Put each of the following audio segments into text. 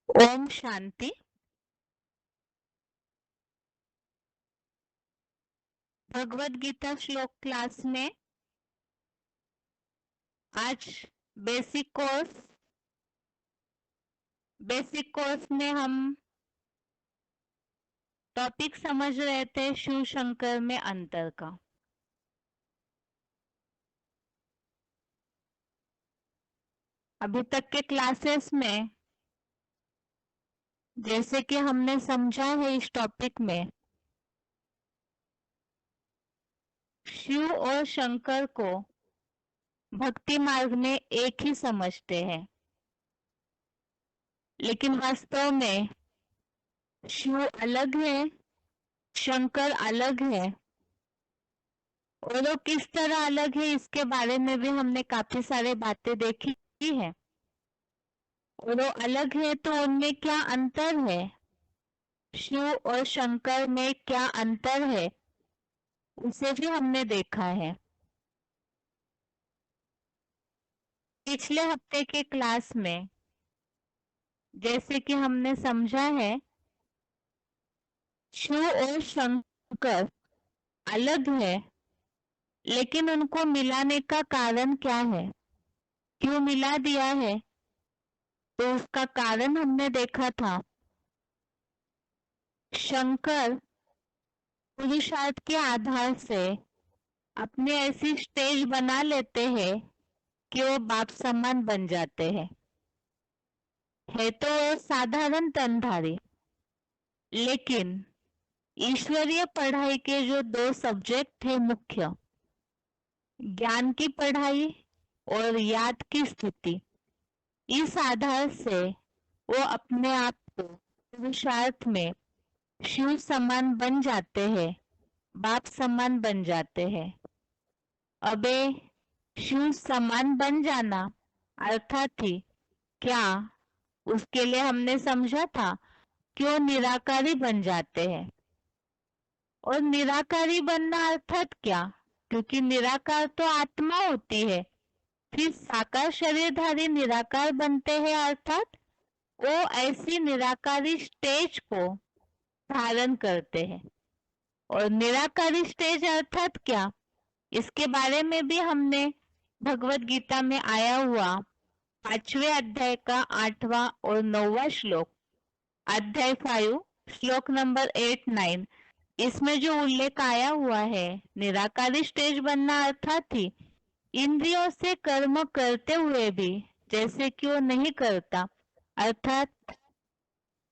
ओम शांति। भगवत गीता श्लोक क्लास में आज बेसिक कोर्स में हम टॉपिक समझ रहे थे शिव शंकर में अंतर का। अभी तक के क्लासेस में जैसे कि हमने समझा है, इस टॉपिक में शिव और शंकर को भक्ति मार्ग में एक ही समझते हैं, लेकिन वास्तव में शिव अलग है, शंकर अलग है। और वो किस तरह अलग है इसके बारे में भी हमने काफी सारे बातें देखी है। और वो अलग है तो उनमें क्या अंतर है, शिव और शंकर में क्या अंतर है, उसे भी हमने देखा है। पिछले हफ्ते के क्लास में जैसे कि हमने समझा है, शिव और शंकर अलग है, लेकिन उनको मिलाने का कारण क्या है, क्यों मिला दिया है, तो उसका कारण हमने देखा था। शंकर पुरुषार्थ के आधार से अपने ऐसी स्टेज बना लेते हैं कि वो बाप समान बन जाते हैं। है तो वो साधारण तनधारी, लेकिन ईश्वरीय पढ़ाई के जो दो सब्जेक्ट थे मुख्य, ज्ञान की पढ़ाई और याद की स्थिति, इस आधार से वो अपने आप को पुरुषार्थ में शिव समान बन जाते हैं, बाप समान बन जाते हैं। अबे शिव समान बन जाना अर्थात ही क्या, उसके लिए हमने समझा था क्यों निराकारी बन जाते हैं। और निराकारी बनना अर्थात क्या, क्योंकि निराकार तो आत्मा होती है, फिर साकार शरीरधारी निराकार बनते हैं, अर्थात वो ऐसी निराकारी स्टेज को धारण करते हैं। और निराकारी स्टेज अर्थात क्या, इसके बारे में भी हमने भगवत गीता में आया हुआ 5वें अध्याय का 8वां और 9वां श्लोक, अध्याय 5 श्लोक नंबर 8-9, इसमें जो उल्लेख आया हुआ है, निराकारी स्टेज बनना अर्थात ही इंद्रियों से कर्म करते हुए भी जैसे कि वो नहीं करता, अर्थात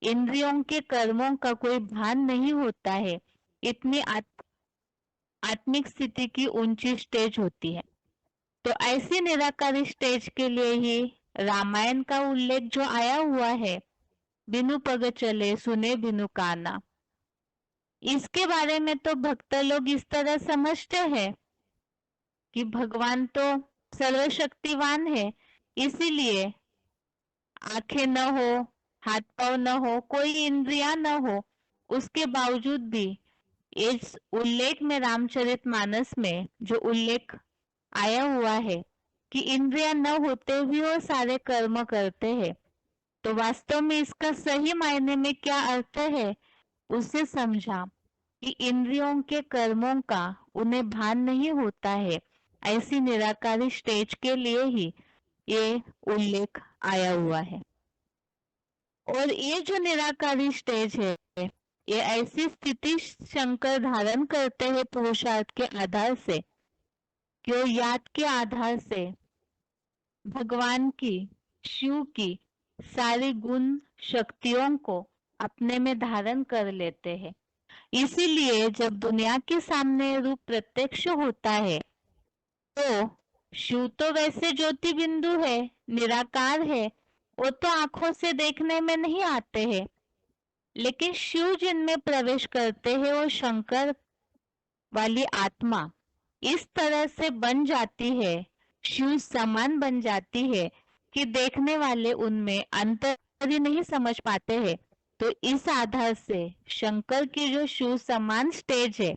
इंद्रियों के कर्मों का कोई भान नहीं होता है, इतनी आत्मिक स्थिति की ऊंची स्टेज होती है। तो ऐसी निराकारी स्टेज के लिए ही रामायण का उल्लेख जो आया हुआ है, बिनु पग चले सुने बिनु काना, इसके बारे में तो भक्त लोग इस तरह समझते हैं कि भगवान तो सर्वशक्तिवान है, इसीलिए आंखें न हो, हाथ पांव न हो, कोई इंद्रिया न हो, उसके बावजूद भी इस उल्लेख में, रामचरितमानस में जो उल्लेख आया हुआ है कि इंद्रिया न होते भी वो सारे कर्म करते हैं, तो वास्तव में इसका सही मायने में क्या अर्थ है, उसे समझा कि इंद्रियों के कर्मों का उन्हें भान नहीं होता है। ऐसी निराकारी स्टेज के लिए ही ये उल्लेख आया हुआ है। और ये जो निराकारी स्टेज है, ये ऐसी स्थिति शंकर धारण करते हैं पुरुषार्थ के आधार से, क्यों याद के आधार से भगवान की, शिव की सारी गुण शक्तियों को अपने में धारण कर लेते हैं। इसीलिए जब दुनिया के सामने रूप प्रत्यक्ष होता है, तो शिव तो वैसे ज्योति बिंदु है, निराकार है, वो तो आंखों से देखने में नहीं आते हैं, लेकिन शिव जिनमें प्रवेश करते हैं वो शंकर वाली आत्मा इस तरह से बन जाती है, शिव समान बन जाती है कि देखने वाले उनमें अंतर ही नहीं समझ पाते हैं। तो इस आधार से शंकर की जो शिव समान स्टेज है,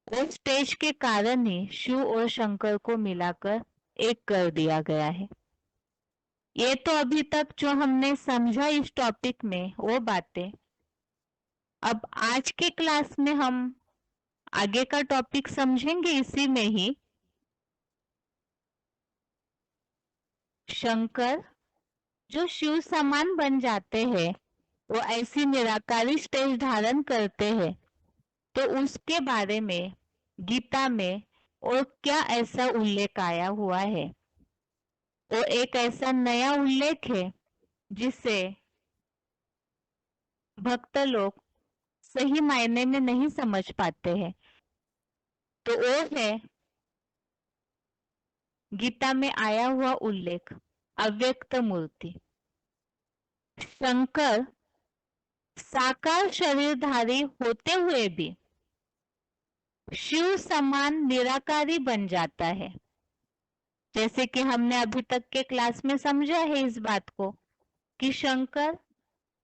उस स्टेज के कारण ही शिव और शंकर को मिलाकर एक कर दिया गया है। ये तो अभी तक जो हमने समझा इस टॉपिक में वो बातें। अब आज के क्लास में हम आगे का टॉपिक समझेंगे इसी में ही। शंकर जो शिव समान बन जाते हैं, वो ऐसी निराकारी स्टेज धारण करते हैं, तो उसके बारे में गीता में और क्या ऐसा उल्लेख आया हुआ है। वो एक ऐसा नया उल्लेख है जिसे भक्त लोग सही मायने में नहीं समझ पाते हैं। तो वो है गीता में आया हुआ उल्लेख, अव्यक्त मूर्ति। शंकर साकार शरीरधारी होते हुए भी शिव समान निराकारी बन जाता है। जैसे कि हमने अभी तक के क्लास में समझा है इस बात को कि शंकर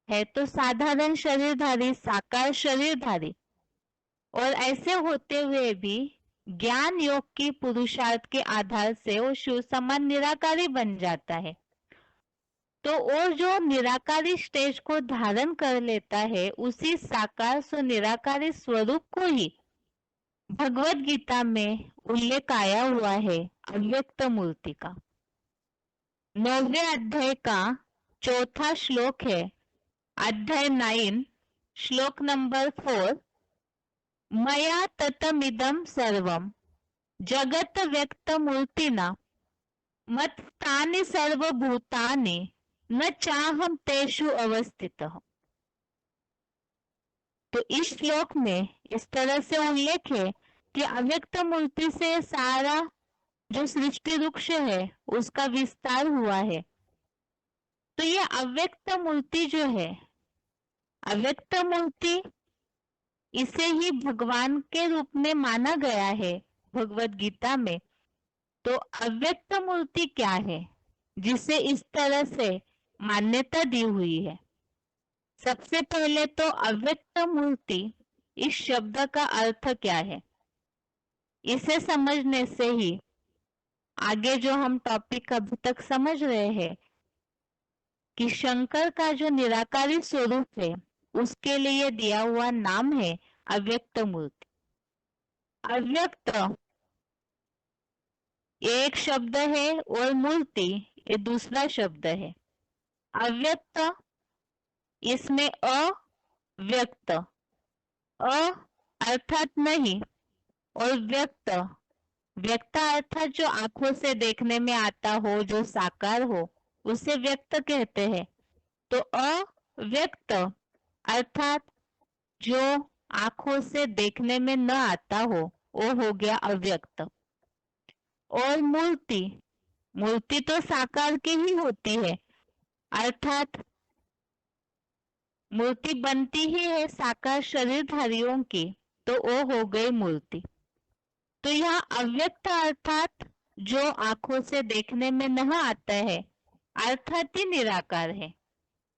है तो साधारण शरीरधारी, साकार शरीरधारी, और ऐसे होते हुए भी ज्ञान योग की पुरुषार्थ के आधार से वो शिव समान निराकारी बन जाता है। तो वो जो निराकारी स्टेज को धारण कर लेता है, उसी साकार सो निराकारी स्वरूप को ही भगवत गीता में उल्लेख आया हुआ है अव्यक्त मूर्ति का। 9वें अध्याय का 4था श्लोक है, अध्याय 9 श्लोक नंबर 4। मया ततमिदं सर्वं जगत व्यक्त मूर्तिना मत्स्थानि सर्वभूतानि न चाहम तेषु अवस्थितः। तो इस श्लोक में इस तरह से उल्लेख है कि अव्यक्त मूर्ति से सारा जो सृष्टि वृक्ष है उसका विस्तार हुआ है। तो ये अव्यक्त मूर्ति जो है, अव्यक्त मूर्ति, इसे ही भगवान के रूप में माना गया है भगवत गीता में। तो अव्यक्त मूर्ति क्या है जिसे इस तरह से मान्यता दी हुई है? सबसे पहले तो अव्यक्त मूर्ति इस शब्द का अर्थ क्या है, इसे समझने से ही आगे जो हम टॉपिक अभी तक समझ रहे हैं कि शंकर का जो निराकारी स्वरूप है उसके लिए दिया हुआ नाम है अव्यक्त मूर्ति। अव्यक्त एक शब्द है और मूर्ति ये दूसरा शब्द है। अव्यक्त इसमें अव्यक्त, अ अर्थात नहीं और व्यक्त, व्यक्त अर्थात जो आंखों से देखने में आता हो, जो साकार हो, उसे व्यक्त कहते हैं। तो अव्यक्त अर्थात जो आंखों से देखने में न आता हो वो हो गया अव्यक्त। और मूर्ति, मूर्ति तो साकार की ही होती है, अर्थात मूर्ति बनती ही है साकार शरीरधारियों की, तो वो हो गई मूर्ति। तो यहाँ अव्यक्त अर्थात जो आंखों से देखने में न आता है अर्थात ही निराकार है,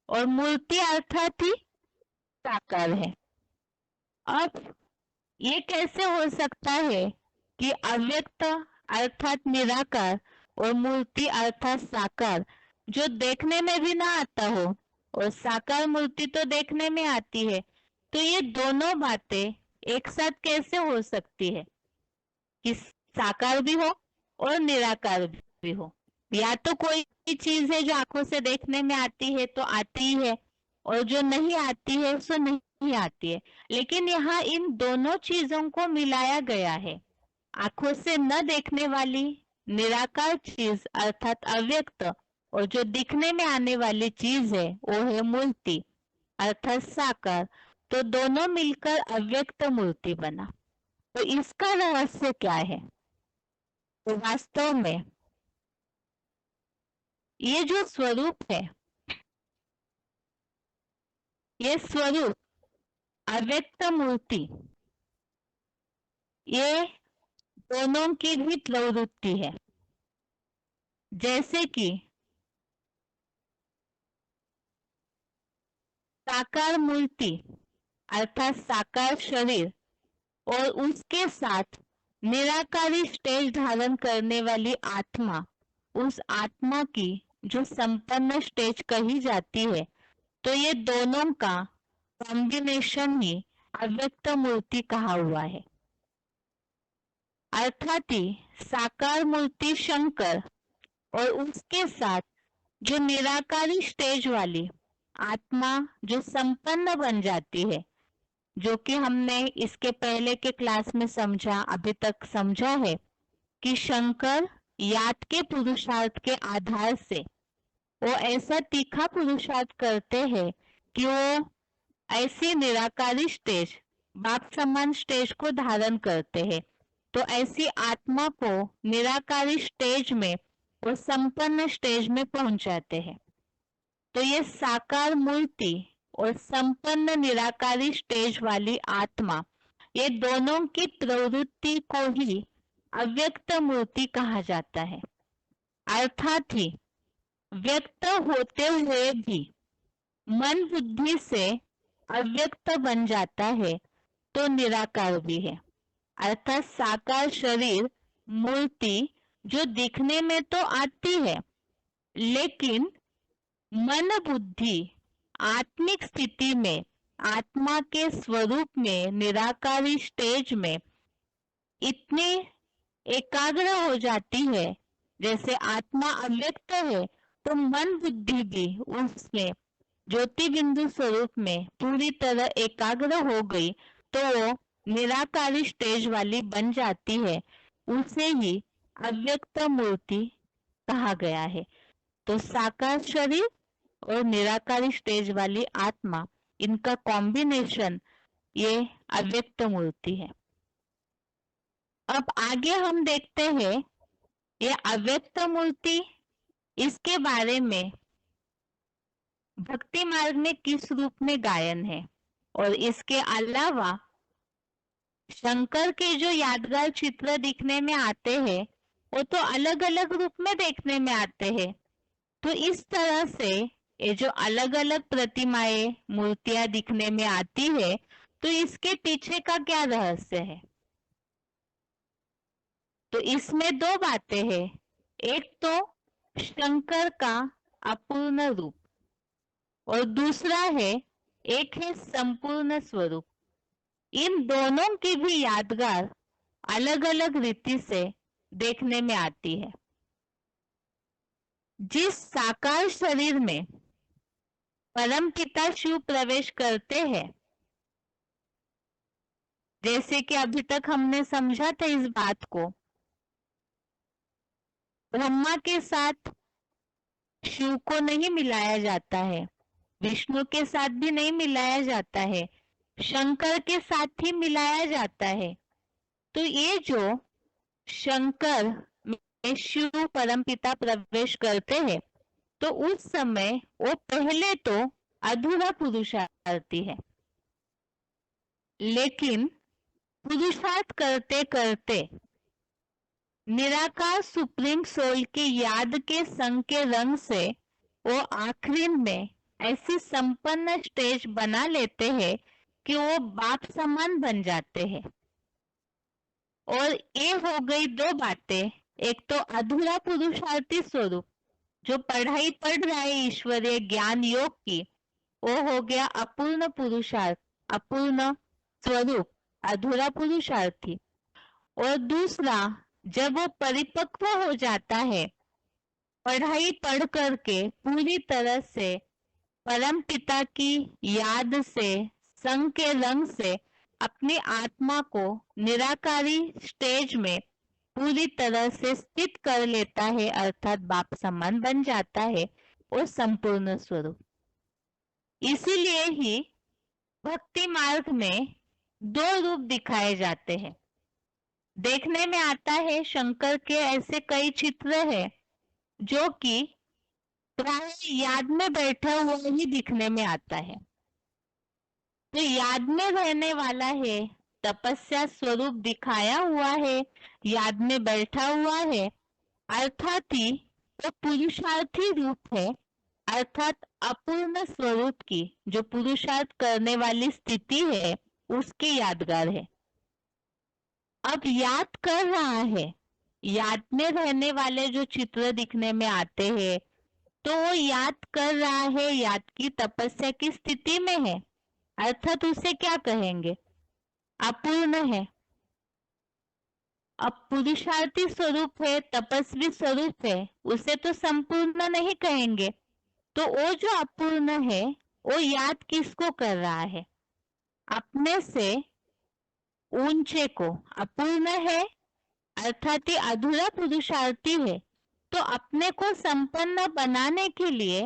और मूर्ति अर्थात ही साकार है। अब ये कैसे हो सकता है कि अव्यक्त अर्थात निराकार और मूर्ति अर्थात साकार जो देखने में भी ना आता हो, और साकार मूर्ति तो देखने में आती है, तो ये दोनों बातें एक साथ कैसे हो सकती है कि साकार भी हो और निराकार भी हो? या तो कोई चीज है जो आंखों से देखने में आती है तो आती ही है, और जो नहीं आती है उसको नहीं आती है। लेकिन यहाँ इन दोनों चीजों को मिलाया गया है। आंखों से न देखने वाली निराकार चीज अर्थात अव्यक्त, और जो दिखने में आने वाली चीज है वो है मूर्ति अर्थात साकार। तो दोनों मिलकर अव्यक्त मूर्ति बना। तो इसका रहस्य क्या है? तो वास्तव में ये जो स्वरूप है, ये स्वरूप अव्यक्त मूर्ति, ये दोनों की भी प्रवृत्ति है। जैसे कि साकार मूर्ति अर्थात साकार शरीर और उसके साथ निराकारी स्टेज धारण करने वाली आत्मा, उस आत्मा की जो संपन्न स्टेज कही जाती है, तो ये दोनों का कॉम्बिनेशन ही अव्यक्त मूर्ति कहा हुआ है। अर्थात ही साकार मूर्ति शंकर और उसके साथ जो निराकारी स्टेज वाली आत्मा जो संपन्न बन जाती है, जो कि हमने इसके पहले के क्लास में समझा, अभी तक समझा है कि शंकर याद के पुरुषार्थ के आधार से वो ऐसा तीखा पुरुषार्थ करते हैं कि वो ऐसी निराकारी स्टेज, बाप समान स्टेज को धारण करते हैं। तो ऐसी आत्मा को निराकारी स्टेज में वो संपन्न स्टेज में पहुंचाते हैं। तो ये साकार मूर्ति और संपन्न निराकारी स्टेज वाली आत्मा, ये दोनों की प्रवृत्ति को ही अव्यक्त मूर्ति कहा जाता है। अर्थात ही व्यक्त होते हुए भी मन बुद्धि से अव्यक्त बन जाता है, तो निराकार भी है। अर्थात साकार शरीर मूर्ति जो दिखने में तो आती है, लेकिन मन बुद्धि आत्मिक स्थिति में, आत्मा के स्वरूप में, निराकारी स्टेज में इतनी एकाग्र हो जाती है, जैसे आत्मा अव्यक्त है तो मन बुद्धि भी उसमें ज्योति बिंदु स्वरूप में पूरी तरह एकाग्र हो गई, तो वो निराकारी स्टेज वाली बन जाती है। उसे ही अव्यक्त मूर्ति कहा गया है। तो साकार शरीर और निराकारी स्टेज वाली आत्मा, इनका कॉम्बिनेशन ये अव्यक्त मूर्ति है। अब आगे हम देखते हैं ये अव्यक्त मूर्ति, इसके बारे में भक्ति मार्ग में किस रूप में गायन है, और इसके अलावा शंकर के जो यादगार चित्र दिखने में आते हैं वो तो अलग अलग रूप में देखने में आते हैं। तो इस तरह से ये जो अलग अलग प्रतिमाएं, मूर्तियां दिखने में आती है, तो इसके पीछे का क्या रहस्य है? तो इसमें दो बातें हैं। एक तो शंकर का अपूर्ण रूप, और दूसरा है, एक है संपूर्ण स्वरूप। इन दोनों की भी यादगार अलग अलग रीति से देखने में आती है। जिस साकार शरीर में परमपिता शिव प्रवेश करते हैं, जैसे कि अभी तक हमने समझा था इस बात को, ब्रह्मा के साथ शिव को नहीं मिलाया जाता है, विष्णु के साथ भी नहीं मिलाया जाता है, शंकर के साथ ही मिलाया जाता है। तो ये जो शंकर में शिव परमपिता प्रवेश करते हैं, तो उस समय वो पहले तो अधूरा पुरुषार्थी है, लेकिन पुरुषार्थ करते करते निराकार सुप्रीम सोल की याद के संग के रंग से वो आखिरी में ऐसी संपन्न स्टेज बना लेते हैं कि वो बाप समान बन जाते हैं। और ये हो गई दो बातें। एक तो अधूरा पुरुषार्थी स्वरूप, जो पढ़ाई पढ़ रहा है ईश्वरीय ज्ञान योग की, वो हो गया अपूर्ण पुरुषार्थ, अपूर्ण स्वरूप, अधूरा पुरुषार्थी। और दूसरा, जब वो परिपक्व हो जाता है, पढ़ाई पढ़ करके पूरी तरह से परम पिता की याद से, संग के रंग से अपनी आत्मा को निराकारी स्टेज में पूरी तरह से स्थित कर लेता है, अर्थात बाप समान बन जाता है, वो संपूर्ण स्वरूप। इसीलिए ही भक्ति मार्ग में दो रूप दिखाए जाते हैं। देखने में आता है शंकर के ऐसे कई चित्र हैं जो कि प्राय याद में बैठा हुआ ही दिखने में आता है। तो याद में रहने वाला है, तपस्या स्वरूप दिखाया हुआ है, याद में बैठा हुआ है, अर्थात ही तो पुरुषार्थी रूप है, अर्थात अपूर्ण स्वरूप की जो पुरुषार्थ करने वाली स्थिति है उसकी यादगार है। अब याद कर रहा है, याद में रहने वाले जो चित्र दिखने में आते हैं, तो वो याद कर रहा है, याद की तपस्या की स्थिति में है, अर्थात उसे क्या कहेंगे? अपूर्ण है। अब पुरुषार्थी स्वरूप है, तपस्वी स्वरूप है, उसे तो संपूर्ण नहीं कहेंगे। तो वो जो अपूर्ण है वो याद किसको कर रहा है? अपने से ऊंचे को। अपूर्ण है अर्थात ये अधूरा पुरुषार्थी है, तो अपने को संपन्न बनाने के लिए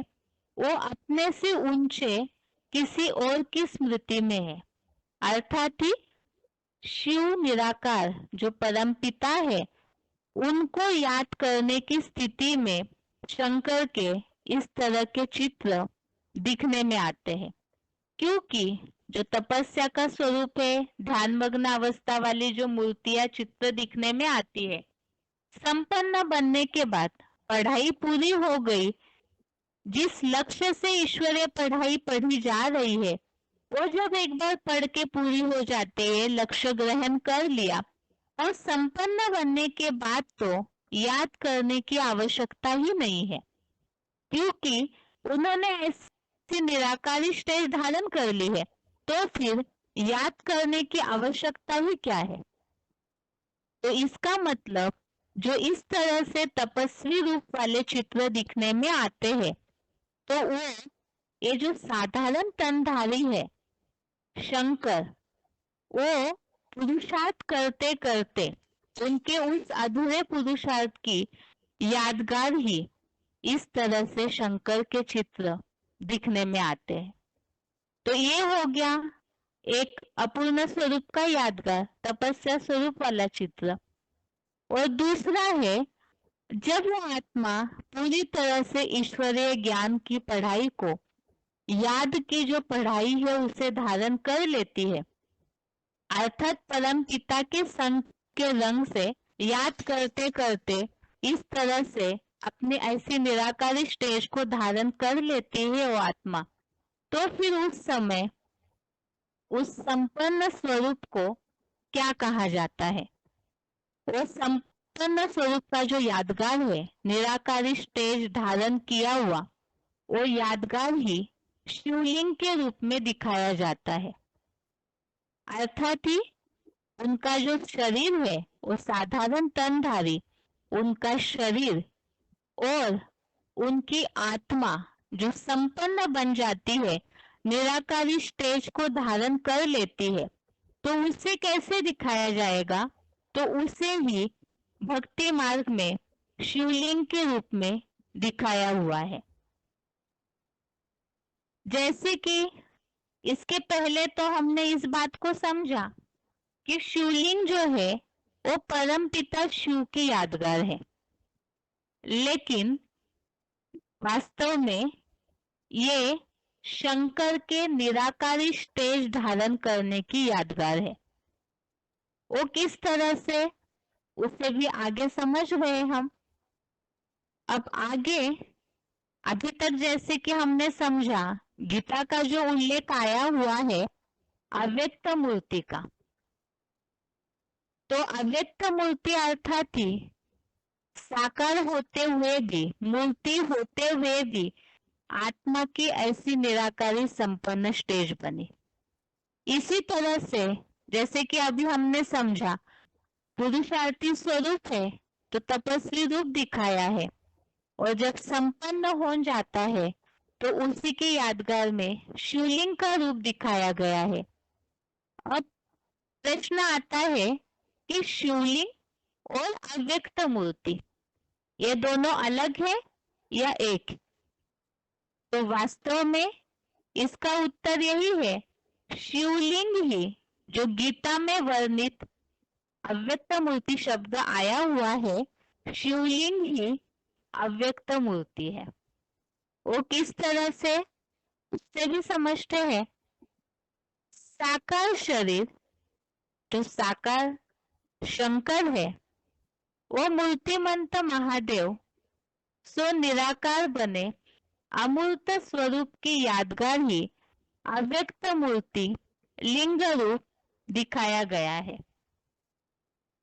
वो अपने से ऊंचे किसी और की स्मृति में है, अर्थात ही शिव निराकार जो परम पिता है उनको याद करने की स्थिति में शंकर के इस तरह के चित्र दिखने में आते हैं। क्योंकि जो तपस्या का स्वरूप है, ध्यानमग्न अवस्था वाली जो मूर्तियां चित्र दिखने में आती है, संपन्न बनने के बाद पढ़ाई पूरी हो गई, जिस लक्ष्य से ईश्वरीय पढ़ाई पढ़ी जा रही है वो जब एक बार पढ़ के पूरी हो जाती है, लक्ष्य ग्रहण कर लिया, और संपन्न बनने के बाद तो याद करने की आवश्यकता ही नहीं है, क्योंकि उन्होंने ऐसी निराकारी स्टेज धारण कर ली है, तो फिर याद करने की आवश्यकता ही क्या है? तो इसका मतलब जो इस तरह से तपस्वी रूप वाले चित्र दिखने में आते हैं, तो वो ये जो साधारण तनधारी है शंकर, वो पुरुषार्थ करते करते उनके उस अधूरे पुरुषार्थ की यादगार ही इस तरह से शंकर के चित्र दिखने में आते हैं। तो ये हो गया एक अपूर्ण स्वरूप का यादगार तपस्या स्वरूप वाला चित्र। और दूसरा है जब वो आत्मा पूरी तरह से ईश्वरीय ज्ञान की पढ़ाई को, याद की जो पढ़ाई है उसे धारण कर लेती है, अर्थात परम पिता के संग के रंग से याद करते करते इस तरह से अपनी ऐसी निराकारी स्टेज को धारण कर लेती है वो आत्मा, तो फिर उस समय उस संपन्न स्वरूप को क्या कहा जाता है? वो संपन्न स्वरूप का जो यादगार है, निराकारी स्टेज धारण किया हुआ, वो यादगार ही शिवलिंग के रूप में दिखाया जाता है, अर्थात ही उनका जो शरीर है वो साधारण तनधारी, उनका शरीर और उनकी आत्मा जो संपन्न बन जाती है, निराकारी स्टेज को धारण कर लेती है, तो उसे कैसे दिखाया जाएगा? तो उसे ही भक्ति मार्ग में शिवलिंग के रूप में दिखाया हुआ है। जैसे कि इसके पहले तो हमने इस बात को समझा कि शिवलिंग जो है वो परम पिता शिव की यादगार है, लेकिन वास्तव में ये शंकर के निराकारी स्टेज धारण करने की यादगार है। वो किस तरह से, उसे भी आगे समझ गए हम। अब आगे अभी तक जैसे कि हमने समझा, गीता का जो उल्लेख आया हुआ है अव्यक्त मूर्ति का, तो अव्यक्त मूर्ति अर्थात ही साकार होते हुए भी, मूर्ति होते हुए भी आत्मा की ऐसी निराकारी संपन्न स्टेज बनी। इसी तरह से जैसे कि अभी हमने समझा पुरुषार्थी स्वरूप है तो तपस्वी रूप दिखाया है, और जब संपन्न हो जाता है तो उसी के यादगार में शिवलिंग का रूप दिखाया गया है। अब प्रश्न आता है कि शिवलिंग और अव्यक्त मूर्ति ये दोनों अलग है या एक? तो वास्तव में इसका उत्तर यही है, शिवलिंग ही जो गीता में वर्णित अव्यक्त मूर्ति शब्द आया हुआ है, शिवलिंग ही अव्यक्त मूर्ति है। वो किस तरह से, उससे भी समझते हैं। साकार शरीर जो साकार शंकर है, वो मूर्तिमंत महादेव सो निराकार बने अमूर्त स्वरूप की यादगार ही अव्यक्त मूर्ति लिंग रूप दिखाया गया है।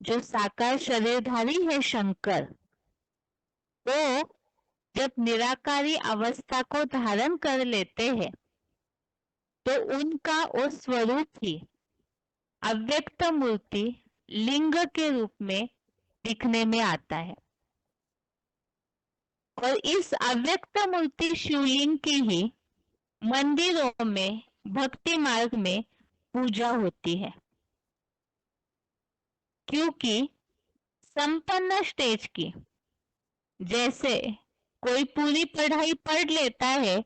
जो साकार शरीरधारी है शंकर, वो जब निराकारी अवस्था को धारण कर लेते हैं तो उनका वो स्वरूप ही अव्यक्त मूर्ति लिंग के रूप में दिखने में आता है। और इस अव्यक्त मूर्ति शिवलिंग की ही मंदिरों में भक्ति मार्ग में पूजा होती है, क्योंकि संपन्न स्टेज की जैसे कोई पूरी पढ़ाई पढ़ लेता है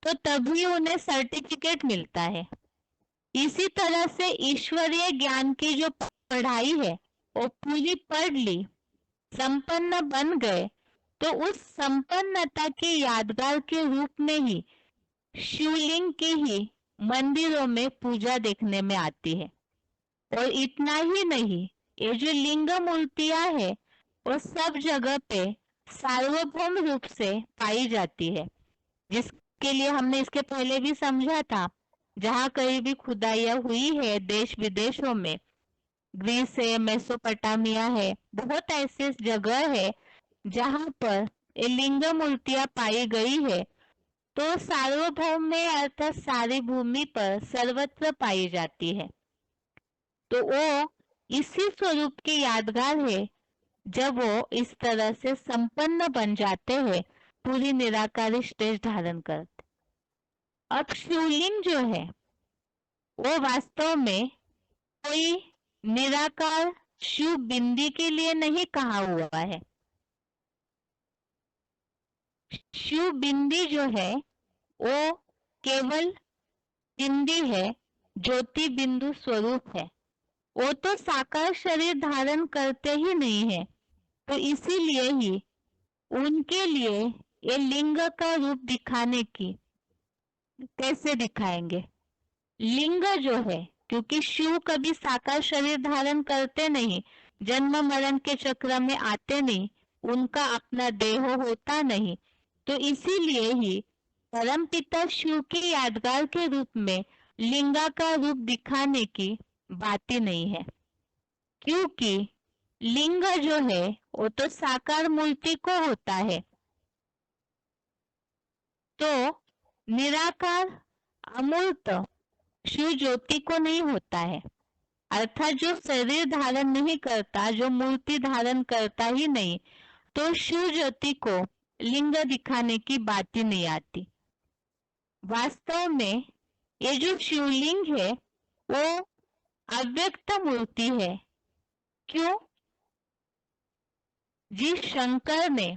तो तभी उन्हें सर्टिफिकेट मिलता है, इसी तरह से ईश्वरीय ज्ञान की जो पढ़ाई है वो पूरी पढ़ ली, संपन्न बन गए, तो उस संपन्नता की यादगार के रूप में ही शिवलिंग की ही मंदिरों में पूजा देखने में आती है। और इतना ही नहीं, ये जो लिंग मूर्तियां है वो सब जगह पे सार्वभौम रूप से पाई जाती है, जिसके लिए हमने इसके पहले भी समझा था। जहाँ कहीं भी खुदाइयाँ हुई है देश विदेशों में, ग्रीस है, मेसोपोटामिया है, बहुत ऐसे जगह है जहाँ पर ये लिंग मूर्तियां पाई गई है, तो सार्वभौम में अर्थात सारी भूमि पर सर्वत्र पाई जाती है। तो वो इसी स्वरूप की यादगार है जब वो इस तरह से संपन्न बन जाते हैं, पूरी निराकारी स्टेज धारण करते। अब शिवलिंग जो है वो वास्तव में कोई निराकार शिव बिंदी के लिए नहीं कहा हुआ है। शिव बिंदी जो है वो केवल बिंदी है, ज्योति बिंदु स्वरूप है, वो तो साकार शरीर धारण करते ही नहीं है, तो इसीलिए ही उनके लिए ये लिंग का रूप दिखाने की कैसे दिखाएंगे। लिंग जो है, क्योंकि शिव कभी साकार शरीर धारण करते नहीं, जन्म मरण के चक्र में आते नहीं, उनका अपना देह होता नहीं, तो इसीलिए ही परमपिता शिव की यादगार के रूप में लिंगा का रूप दिखाने की बात ही नहीं है, क्योंकि लिंग जो है वो तो साकार मूर्ति को होता है, तो निराकार अमूर्त शिव ज्योति को नहीं होता है। अर्थात जो शरीर धारण नहीं करता, जो मूर्ति धारण करता ही नहीं, तो शिव ज्योति को लिंग दिखाने की बात ही नहीं आती। वास्तव में ये जो शिवलिंग है वो अव्यक्त मूर्ति है। क्यों? जिस शंकर ने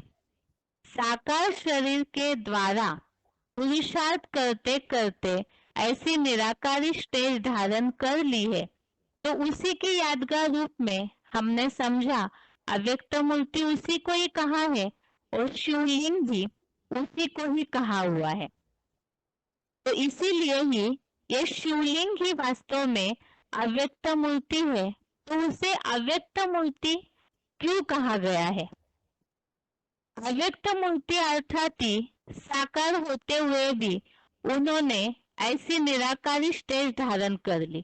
साकार शरीर के द्वारा पुरुषार्थ करते करते ऐसी निराकारी स्टेज धारण कर ली है, तो उसी के यादगार रूप में हमने समझा अव्यक्त मूर्ति उसी को ही कहा है और शिवलिंग भी उसी को ही कहा हुआ है। तो इसीलिए ही ये शिवलिंग ही वास्तव में अव्यक्त मूर्ति है, तो उसे अव्यक्त मूर्ति क्यों कहा गया है? अव्यक्त मूर्ति अर्थात ही साकार होते हुए भी उन्होंने ऐसी निराकारी स्टेज धारण कर ली।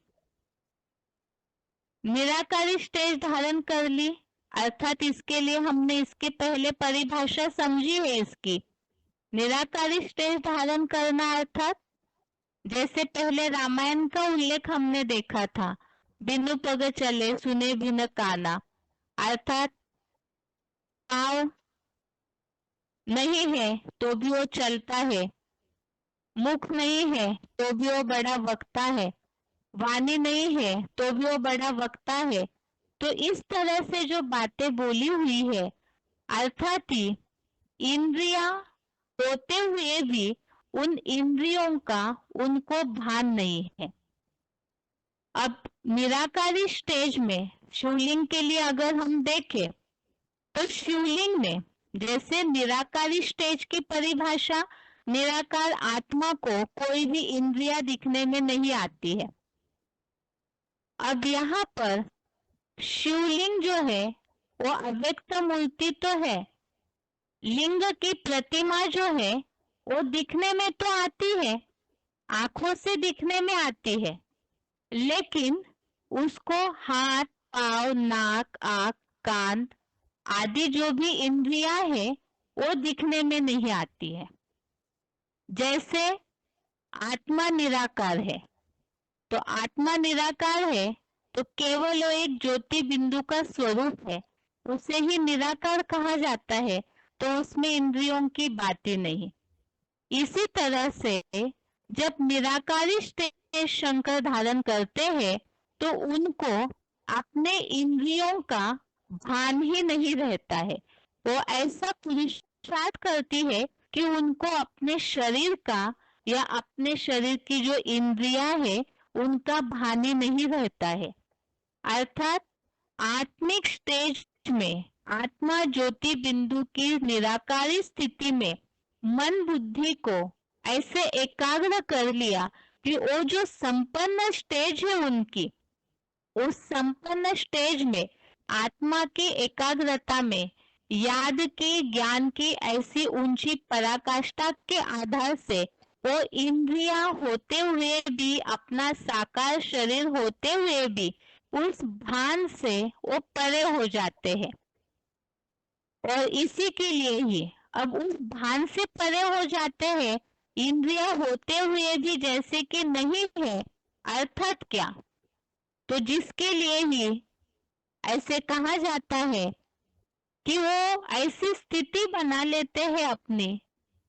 निराकारी स्टेज धारण कर ली अर्थात इसके लिए हमने इसके पहले परिभाषा समझी है इसकी। निराकारी स्टेज धारण करना अर्थात जैसे पहले रामायण का उल्लेख हमने देखा था, बिनु पग चले सुने बिन काना, अर्थात पाँव नहीं है तो भी वो चलता है, मुख नहीं है तो भी वो बड़ा वक्ता है, वाणी नहीं है तो भी वो बड़ा वक्ता है। तो इस तरह से जो बातें बोली हुई है, अर्थात ही इंद्रियां होते हुए भी उन इंद्रियों का उनको भान नहीं है। अब निराकारी स्टेज में शिवलिंग के लिए अगर हम देखें तो शिवलिंग में जैसे निराकारी स्टेज की परिभाषा, निराकार आत्मा को कोई भी इंद्रिया दिखने में नहीं आती है। अब यहाँ पर शिवलिंग जो है वो अव्यक्त मूर्ति तो है, लिंग की प्रतिमा जो है वो दिखने में तो आती है, आंखों से दिखने में आती है, लेकिन उसको हाथ, पाँव, नाक, आँख, कान आदि जो भी इंद्रियां है वो दिखने में नहीं आती है। जैसे आत्मा निराकार है, तो आत्मा निराकार है तो केवल वो एक ज्योति बिंदु का स्वरूप है, उसे ही निराकार कहा जाता है, तो उसमें इंद्रियों की बात ही नहीं। इसी तरह से जब निराकारी स्टेज शंकर धारण करते हैं तो उनको अपने इंद्रियों का भान ही नहीं रहता है। वो ऐसा पुरुषार्थ करती है कि उनको अपने शरीर का या अपने शरीर की जो इंद्रियां है उनका भान ही नहीं रहता है। अर्थात आत्मिक स्टेज में आत्मा ज्योति बिंदु की निराकारी स्थिति में मन बुद्धि को ऐसे एकाग्र कर लिया कि वो जो संपन्न स्टेज है उनकी, उस संपन्न स्टेज में आत्मा की एकाग्रता में याद की ज्ञान की ऐसी ऊंची पराकाष्ठा के आधार से वो इंद्रियां होते हुए भी, अपना साकार शरीर होते हुए भी उस भान से वो परे हो जाते हैं। और इसी के लिए ही अब उस भान से परे हो जाते हैं, इंद्रिया होते हुए भी जैसे कि नहीं है। अर्थात क्या? तो जिसके लिए ही ऐसे कहा जाता है कि वो ऐसी स्थिति बना लेते हैं अपनी,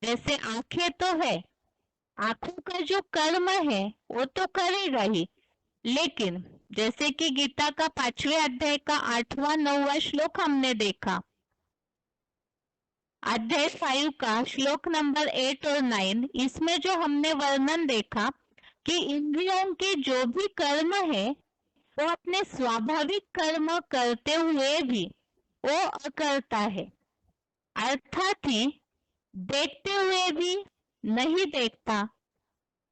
जैसे आंखें तो है, आंखों का जो कर्म है वो तो करेगा ही, लेकिन जैसे कि गीता का 5वें अध्याय का 8वां 9वां श्लोक हमने देखा, अध्याय 5 का श्लोक नंबर 8 और 9, इसमें जो हमने वर्णन देखा कि इंद्रियों के जो भी कर्म है वो अपने स्वाभाविक कर्म करते हुए भी वो अकर्ता है। अर्थात ही देखते हुए भी नहीं देखता,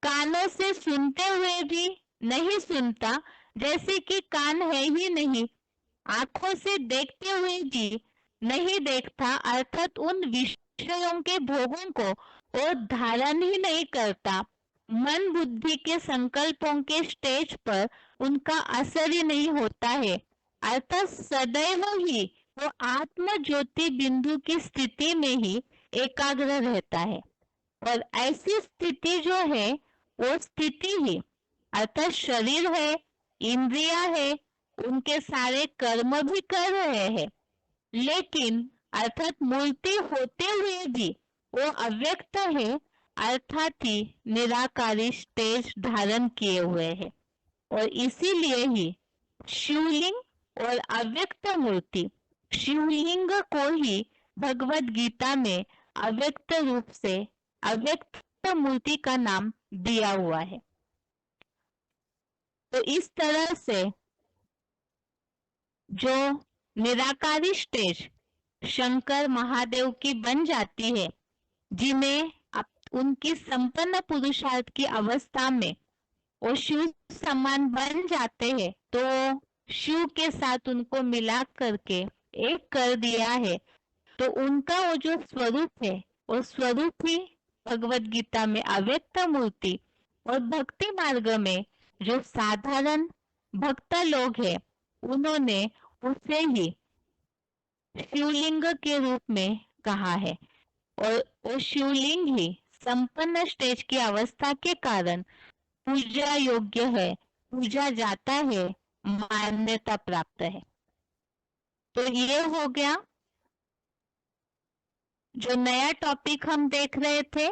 कानों से सुनते हुए भी नहीं सुनता, जैसे कि कान है ही नहीं, आंखों से देखते हुए भी नहीं देखता, अर्थात उन विषयों के भोगों को वो धारण ही नहीं करता, मन बुद्धि के संकल्पों के स्टेज पर उनका असर ही नहीं होता है। अर्थात सदैव ही वो आत्म ज्योति बिंदु की स्थिति में ही एकाग्र रहता है। और ऐसी स्थिति जो है वो स्थिति ही, अर्थात शरीर है, इंद्रिया है, उनके सारे कर्म भी कर रहे हैं, लेकिन अर्थात मूर्ति होते हुए भी वो अव्यक्त है, अर्थात ही निराकारी स्टेज धारण किए हुए है। और इसीलिए ही शिवलिंग और अव्यक्त मूर्ति, शिवलिंग को ही भगवत गीता में अव्यक्त रूप से अव्यक्त मूर्ति का नाम दिया हुआ है। तो इस तरह से जो निराकारी स्टेज शंकर महादेव की बन जाती है, जिन्हें उनकी संपन्न पुरुषार्थ की अवस्था में वो शिव समान बन जाते हैं, तो शिव के साथ उनको मिला करके एक कर दिया है, तो उनका वो जो स्वरूप है वो स्वरूप ही भगवत गीता में अव्यक्त मूर्ति, और भक्ति मार्ग में जो साधारण भक्त लोग हैं उन्होंने उसे ही शिवलिंग के रूप में कहा है। और वो शिवलिंग ही संपन्न स्टेज की अवस्था के कारण पूजा योग्य है, पूजा जाता है, मान्यता प्राप्त है। तो ये हो गया जो नया टॉपिक हम देख रहे थे,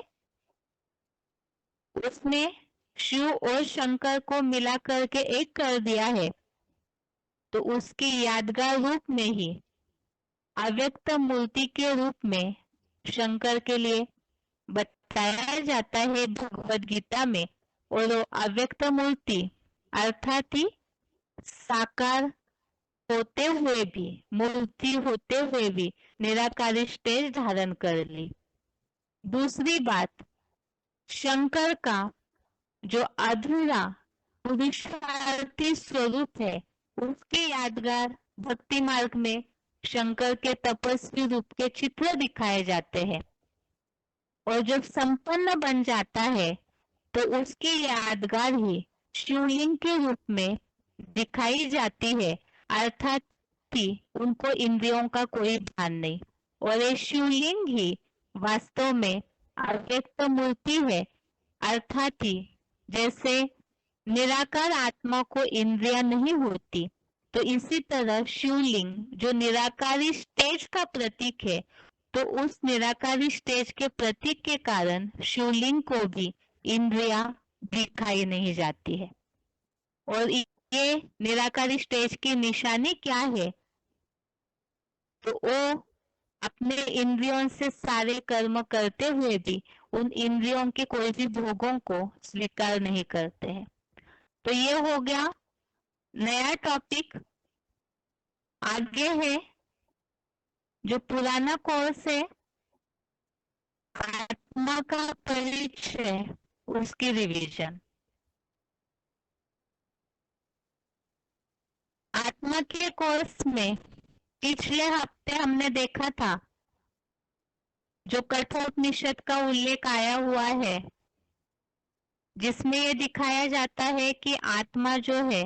उसमें शिव और शंकर को मिला करके एक कर दिया है, तो उसकी यादगार रूप में ही अव्यक्त मूर्ति के रूप में शंकर के लिए बताया जाता है भगवद गीता में। और अव्यक्त मूर्ति अर्थात ही साकार होते हुए भी, मूर्ति होते हुए भी निराकारी स्टेज धारण कर ली। दूसरी बात, शंकर का जो अधूरा पुरुषार्थी स्वरूप है उसके यादगार भक्ति मार्ग में शंकर के तपस्वी रूप के चित्र दिखाए जाते हैं। और जब संपन्न बन जाता है तो उसकी यादगार ही शिवलिंग के रूप में दिखाई जाती है, अर्थात कि उनको इंद्रियों का कोई भान नहीं, और ये शिवलिंग ही वास्तव में अव्यक्त मूर्ति है, अर्थात ही जैसे निराकार आत्मा को इंद्रियां नहीं होती, तो इसी तरह शिवलिंग जो निराकारी स्टेज का प्रतीक है, तो उस निराकारी स्टेज के प्रतीक के कारण शिवलिंग को भी इंद्रियां दिखाई नहीं जाती है। और ये निराकारी स्टेज की निशानी क्या है? तो वो अपने इंद्रियों से सारे कर्म करते हुए भी उन इंद्रियों के कोई भी भोगों को स्वीकार नहीं करते हैं। तो ये हो गया नया टॉपिक। आगे है जो पुराना कोर्स है आत्मा का परिचय, उसकी रिवीजन। आत्मा के कोर्स में पिछले हफ्ते हमने देखा था जो कठोपनिषद का उल्लेख आया हुआ है, जिसमें ये दिखाया जाता है कि आत्मा जो है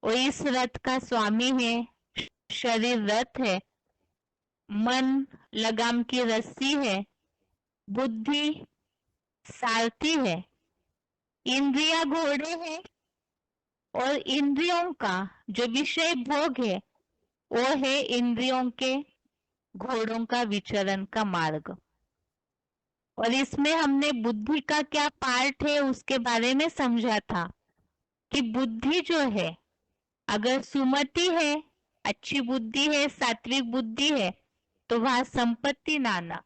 वो इस रथ का स्वामी है, शरीर रथ है, मन लगाम की रस्सी है, बुद्धि सारथी है, इंद्रिया घोड़े हैं और इंद्रियों का जो विषय भोग है वो है इंद्रियों के घोड़ों का विचरण का मार्ग। और इसमें हमने बुद्धि का क्या पार्ट है उसके बारे में समझा था कि बुद्धि जो है, अगर सुमति है, अच्छी बुद्धि है, सात्विक बुद्धि है, तो वह संपत्ति नाना,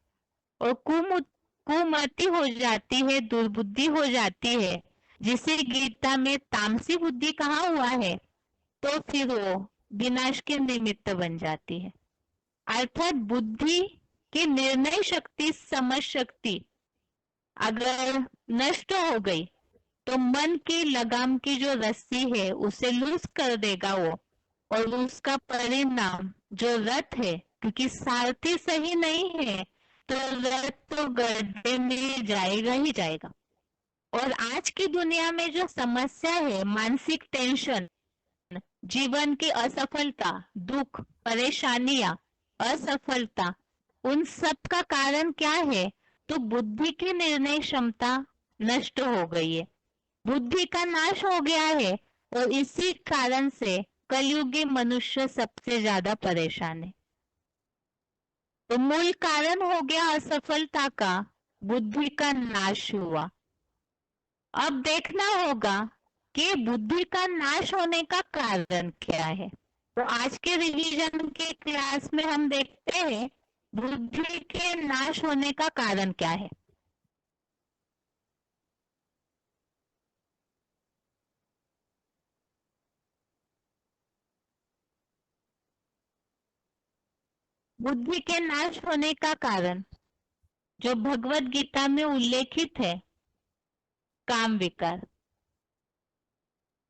और कुमति हो जाती है, दुर्बुद्धि हो जाती है, जिसे गीता में तामसी बुद्धि कहा हुआ है, तो फिर वो विनाश के निमित्त बन जाती है। अर्थात बुद्धि की निर्णय शक्ति, समझ शक्ति अगर नष्ट हो गई तो मन की लगाम की जो रस्सी है उसे लूज कर देगा वो, और उसका परिणाम जो रथ है, क्योंकि सारथी सही नहीं है तो रथ तो गड्ढे में जाएगा ही जाएगा। और आज की दुनिया में जो समस्या है, मानसिक टेंशन, जीवन की असफलता, दुख, परेशानियां, असफलता, उन सब का कारण क्या है? तो बुद्धि की निर्णय क्षमता नष्ट हो गई है, बुद्धि का नाश हो गया है, और इसी कारण से कलयुगी मनुष्य सबसे ज्यादा परेशान है। तो मूल कारण हो गया असफलता का, बुद्धि का नाश हुआ। अब देखना होगा कि बुद्धि का नाश होने का कारण क्या है। तो आज के रिवीजन के क्लास में हम देखते हैं बुद्धि के नाश होने का कारण क्या है। बुद्धि के नाश होने का कारण जो भगवत गीता में उल्लेखित है, काम विकार।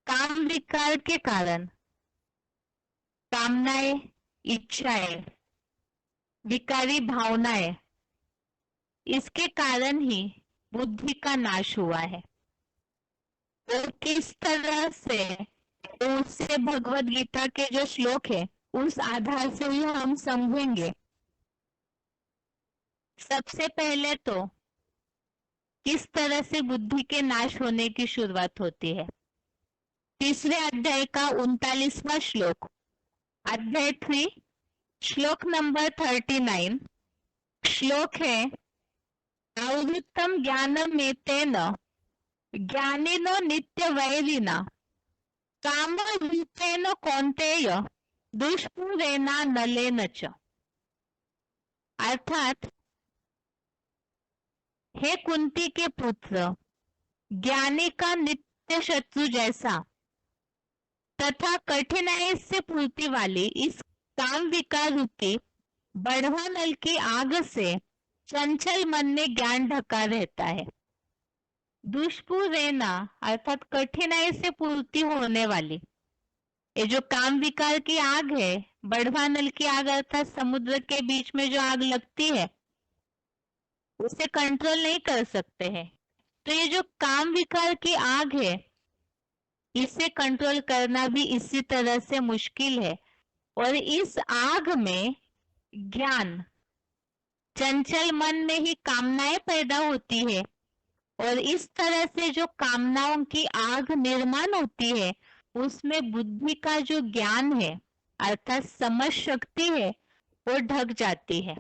काम विकार के कारण कामनाएं, इच्छाएं, विकारी भावनाएं, इसके कारण ही बुद्धि का नाश हुआ है। तो किस तरह से, तो उससे भगवत गीता के जो श्लोक है उस आधार से ही हम समझेंगे। सबसे पहले तो किस तरह से बुद्धि के नाश होने की शुरुआत होती है। तीसरे अध्याय का 39वां श्लोक, अध्याय 3, श्लोक नंबर 39, श्लोक है आवृत्तम ज्ञानम एतेन ज्ञानिनो नित्य वैरिना काम रूपेण कौन्तेय दुष्पूरेणा नलेन च। अर्थात हे कुंती के पुत्र, ज्ञानी का नित्य शत्रु जैसा तथा कठिनाई से पूर्ति वाली इस काम विकार रूपी बढ़वा नल की आग से चंचल मन में ज्ञान ढका रहता है। दुष्पूरेणा अर्थात कठिनाई से पूर्ति होने वाली, ये जो काम विकार की आग है, बढ़वा नल की आग अर्थात समुद्र के बीच में जो आग लगती है उसे कंट्रोल नहीं कर सकते हैं। तो ये जो काम विकार की आग है, इसे कंट्रोल करना भी इसी तरह से मुश्किल है। और इस आग में ज्ञान, चंचल मन में ही कामनाएं पैदा होती है और इस तरह से जो कामनाओं की आग निर्माण होती है उसमें बुद्धि का जो ज्ञान है अर्थात समझ शक्ति है वो ढक जाती है।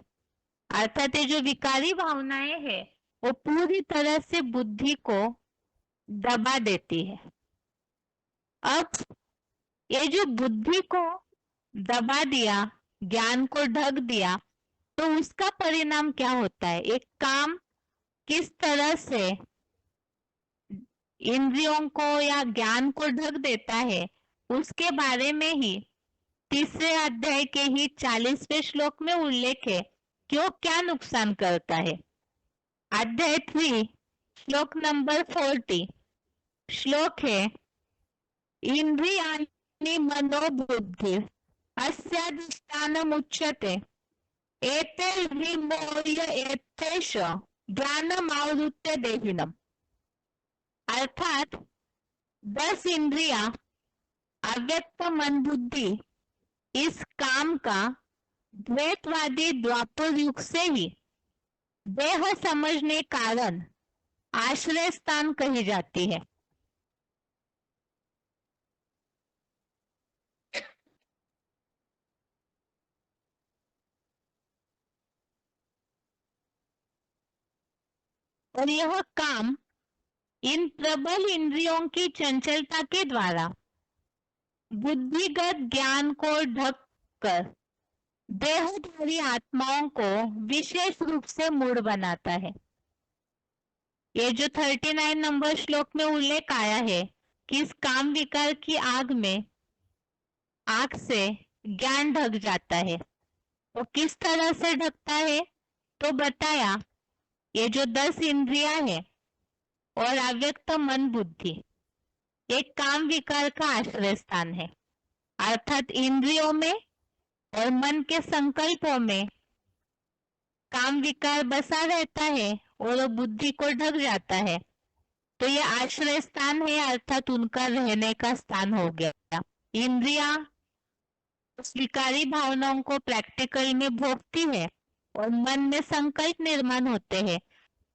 अर्थात ये जो विकारी भावनाएं है वो पूरी तरह से बुद्धि को दबा देती है। अब ये जो बुद्धि को दबा दिया, ज्ञान को ढक दिया, तो उसका परिणाम क्या होता है? एक काम किस तरह से इंद्रियों को या ज्ञान को ढक देता है उसके बारे में ही तीसरे अध्याय के ही 40वें श्लोक में उल्लेख है कि वो क्या नुकसान करता है। अध्याय 3 श्लोक नंबर 40 श्लोक है, इंद्रियाणि मनोबुद्धि अस्याधिष्ठानमुच्यते एतैर्विमोह्य एतेष ज्ञानमावृत्य देहिनम्। अर्थात 10 इंद्रिया अव्यक्त मन बुद्धि इस काम का द्वैतवादी द्वापर युग से ही देह समझने कारण आश्रय स्थान कही जाती है। और यह काम इन प्रबल इंद्रियों की चंचलता के द्वारा बुद्धिगत ज्ञान को ढककर देहधारी आत्माओं को विशेष रूप से मूढ़ बनाता है। ये जो 39 नंबर श्लोक में उल्लेख आया है कि इस काम विकार की आग से ज्ञान ढक जाता है, वो किस तरह से ढकता है? तो बताया, ये जो 10 इंद्रिया है और अव्यक्त मन बुद्धि एक काम विकार का आश्रय स्थान है। अर्थात इंद्रियों में और मन के संकल्पों में काम विकार बसा रहता है और वो बुद्धि को ढक जाता है, तो ये आश्रय स्थान है अर्थात उनका रहने का स्थान हो गया। इंद्रिया उस विकारी भावनाओं को प्रैक्टिकल में भोगती है और मन में संकल्प निर्माण होते हैं,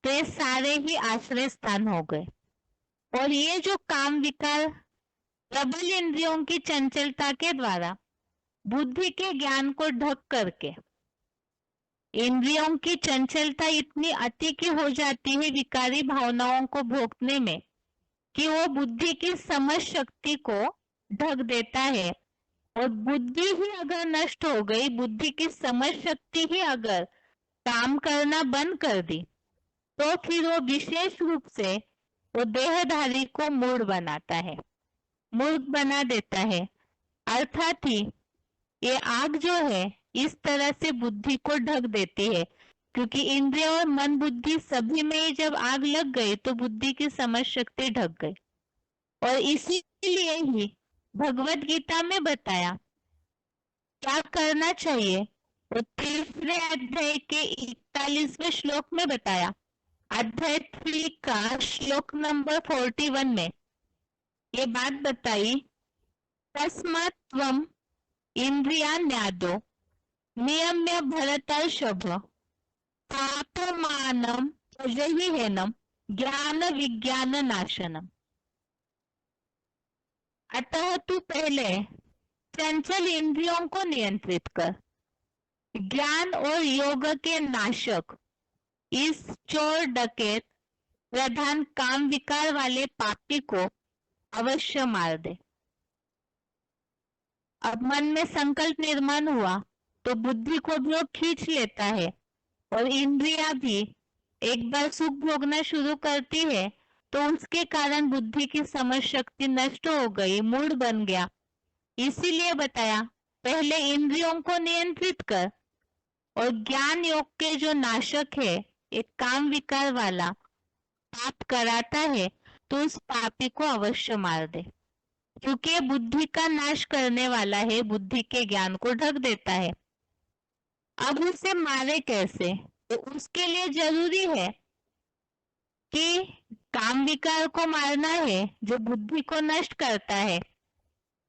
तो ये सारे ही आश्रय स्थान हो गए। और ये जो काम विकार प्रबल इंद्रियों की चंचलता के द्वारा बुद्धि के ज्ञान को ढक करके इंद्रियों की चंचलता इतनी अति की हो जाती है विकारी भावनाओं को भोगने में कि वो बुद्धि की समझ शक्ति को ढक देता है। और बुद्धि ही अगर नष्ट हो गई, बुद्धि की समझ शक्ति ही अगर काम करना बंद कर दी, तो फिर वो विशेष रूप से वो देहधारी को मूढ़ बनाता है, मूर्ख बना देता है। अर्थात ही ये आग जो है इस तरह से बुद्धि को ढक देती है, क्योंकि इंद्रिय और मन बुद्धि सभी में जब आग लग गई तो बुद्धि की समझ शक्ति ढक गई। और इसीलिए ही भगवत गीता में बताया क्या करना चाहिए, तो तीसरे अध्याय के 41वें श्लोक में बताया। अध्याय 3 का श्लोक नंबर 41 में ये बात बताई, तस्मात् त्वम् इंद्रियाण्यादो नियम्य भरतर्षभ पापमानं त्यजहीनम् ज्ञान विज्ञान नाशनम। अतः तू पहले चंचल इंद्रियों को नियंत्रित कर, ज्ञान और योग के नाशक इस चोर डकैत प्रधान काम विकार वाले पापी को अवश्य मार दे। अब मन में संकल्प निर्माण हुआ तो बुद्धि को भी वो खींच लेता है और इंद्रिया भी एक बार सुख भोगना शुरू करती है तो उसके कारण बुद्धि की समझ शक्ति नष्ट हो गई, मूड बन गया। इसीलिए बताया पहले इंद्रियों को नियंत्रित कर और ज्ञान योग के जो नाशक है एक काम विकार वाला पाप कराता है तो उस पापी को अवश्य मार दे, क्योंकि ये बुद्धि का नाश करने वाला है, बुद्धि के ज्ञान को ढक देता है। अब उसे मारे कैसे? तो उसके लिए जरूरी है कि काम विकार को मारना है जो बुद्धि को नष्ट करता है।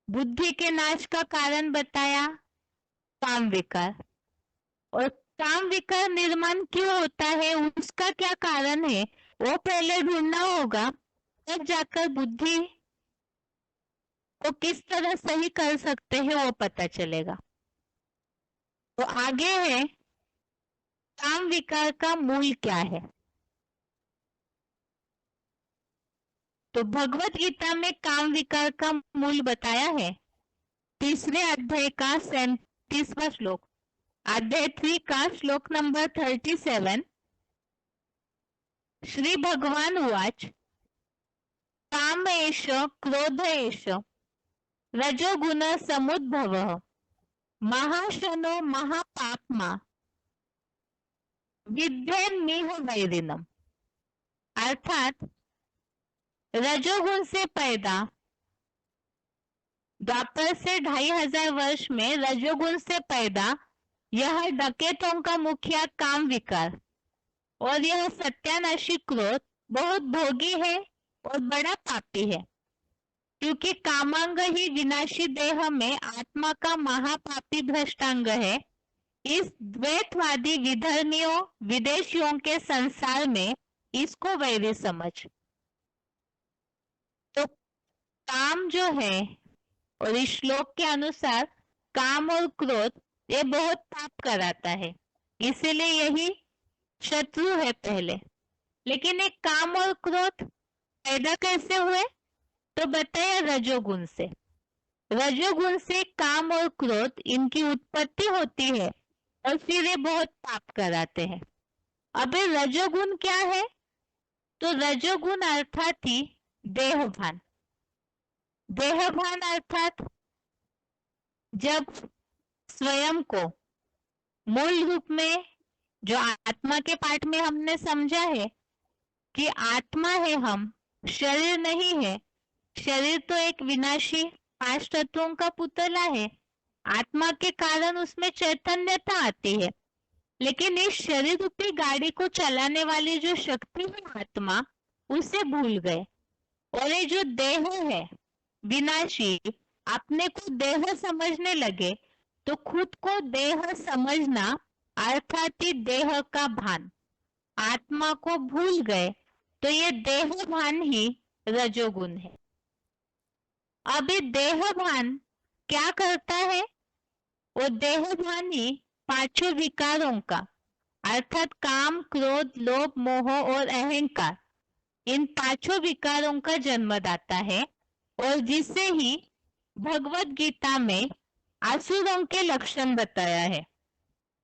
बुद्धि के नाश का कारण बताया काम विकार, और काम विकार निर्माण क्यों होता है, उसका क्या कारण है, वो पहले ढूंढना होगा, तब जाकर बुद्धि को किस तरह सही कर सकते हैं वो पता चलेगा। तो आगे है काम विकार का मूल क्या है। तो भगवत गीता में काम विकार का मूल बताया है। तीसरे अध्याय का 37वां श्लोक, अध्याय 3 का श्लोक नंबर 37। श्री भगवान उवाच काम एष क्रोध एष रजोगुण समुद्भवः महाशनो महापाप्मा विद्धेन्मिह वैरिणम्। अर्थात रजोगुण से पैदा, द्वापर से 2500 वर्ष में रजोगुण से पैदा यह डकैतों का मुखिया काम विकार और यह सत्यानाशी क्रोध बहुत भोगी है और बड़ा पापी है, क्योंकि कामांग ही विनाशी देह में आत्मा का महापापी भ्रष्टांग है। इस द्वैतवादी विधर्मियों विदेशियों के संसार में इसको वैरी समझ। तो काम जो है, और इस श्लोक के अनुसार काम और क्रोध ये बहुत पाप कराता है, इसीलिए यही शत्रु है पहले। लेकिन एक काम और क्रोध पैदा कैसे हुए, तो बताया रजोगुण से। रजोगुण से काम और क्रोध इनकी उत्पत्ति होती है और फिर ये बहुत पाप कराते हैं। अबे रजोगुण क्या है, तो रजोगुण अर्थात ही देहभान। देहभान अर्थात जब स्वयं को मूल रूप में, जो आत्मा के पाठ में हमने समझा है कि आत्मा है हम, शरीर नहीं है। शरीर तो एक विनाशी 5 तत्वों का पुतला है। आत्मा के कारण उसमें चैतन्यता आती है, लेकिन इस शरीर रूपी गाड़ी को चलाने वाली जो शक्ति है आत्मा, उसे भूल गए। और ये जो देह है विनाशी, अपने को देह समझने लगे, तो खुद को देह समझना अर्थात ही देह का भान, आत्मा को भूल गए, तो ये देह भान ही रजोगुण है। अब ये देह भान क्या करता है, वो देह भान ही 5 विकारों का अर्थात काम क्रोध लोभ मोह और अहंकार, इन 5 विकारों का जन्म दाता है। और जिसे ही भगवत गीता में असुरों के लक्षण बताया है।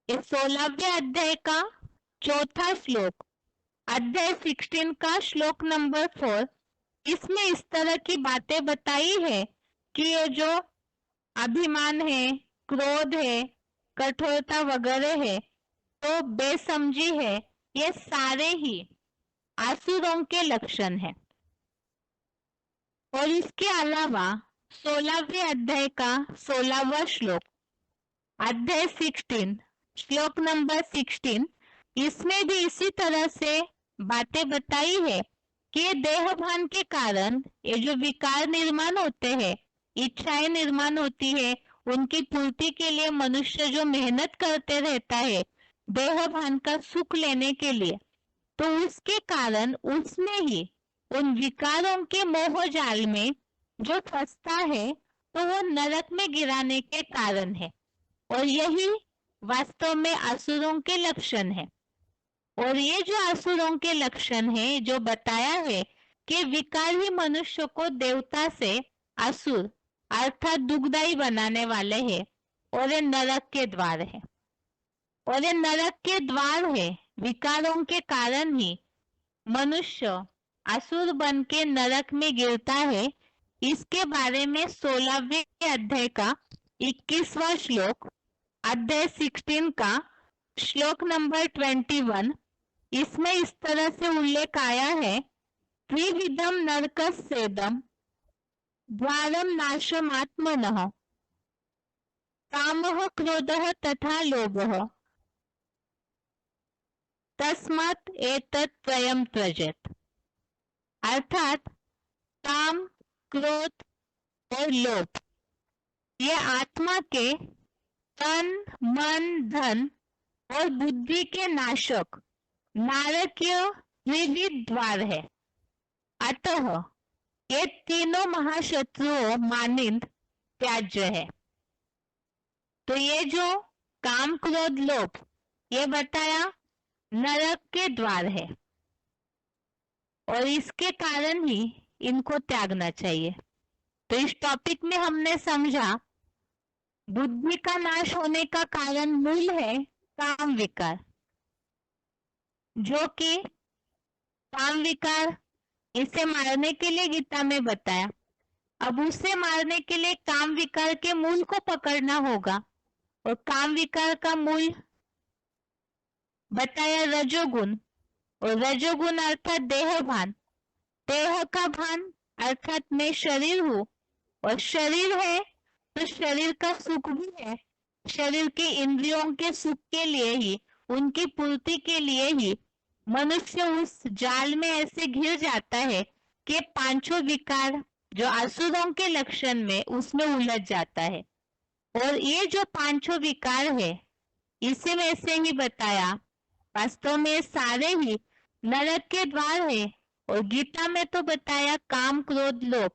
इस 16वें अध्याय का 4था श्लोक, अध्याय 16 का श्लोक नंबर 4, इसमें इस तरह की बातें बताई है कि ये जो अभिमान है, क्रोध है, कठोरता वगैरह है, तो बेसमझी है, ये सारे ही आसुरों के लक्षण हैं। और इसके अलावा 16वें अध्याय का 16वां श्लोक, अध्याय 16 श्लोक नंबर 16, इसमें भी इसी तरह से बातें बताई है कि ये देहभान के कारण ये जो विकार निर्माण होते हैं, इच्छाएं निर्माण होती है, उनकी पूर्ति के लिए मनुष्य जो मेहनत करते रहता है देहभान का सुख लेने के लिए, तो उसके कारण उसमें ही उन विकारों के मोह जाल में जो फंसता है, तो वो नरक में गिराने के कारण है। और यही वास्तव में असुरों के लक्षण है। और ये जो असुरों के लक्षण है, जो बताया है कि विकार ही मनुष्य को देवता से असुर अर्थात दुखदाई बनाने वाले हैं, और ये नरक के द्वार है। और ये नरक के द्वार है, विकारों के कारण ही मनुष्य असुर बन के नरक में गिरता है। इसके बारे में 16वें अध्याय का 21वां श्लोक, अध्याय 16 का श्लोक नंबर 21, इसमें इस तरह से उल्लेख आया है, त्रिविधम नरकस्येदं द्वारम नाशमात्मनः कामः क्रोधः तथा लोभः तस्मात् एतत् त्रयं त्यजेत्। अर्थात काम क्रोध और लोभ ये आत्मा के तन मन धन और बुद्धि के नाशक नारकीय विविध द्वार है। अतः ये तीनों महाशत्रुओं मानिंद त्याज्य है। तो ये जो काम क्रोध लोभ ये बताया नरक के द्वार है और इसके कारण ही इनको त्यागना चाहिए। तो इस टॉपिक में हमने समझा बुद्धि का नाश होने का कारण मूल है काम विकार, जो कि काम विकार इसे मारने के लिए गीता में बताया। अब उसे मारने के लिए काम विकार के मूल को पकड़ना होगा और काम विकार का मूल बताया रजोगुण, और रजोगुण अर्थात देह भान, देह का भान अर्थात मैं शरीर हूँ और शरीर है तो शरीर का सुख भी है। शरीर के इंद्रियों के सुख के लिए ही, उनकी पूर्ति के लिए ही मनुष्य उस जाल में ऐसे घिर जाता है कि पांचों विकार जो असुरों के लक्षण में उसमें उलझ जाता है। और ये जो पांचों विकार है इसे में से ही बताया वास्तव में सारे ही नरक के द्वार है। और गीता में तो बताया काम क्रोध लोभ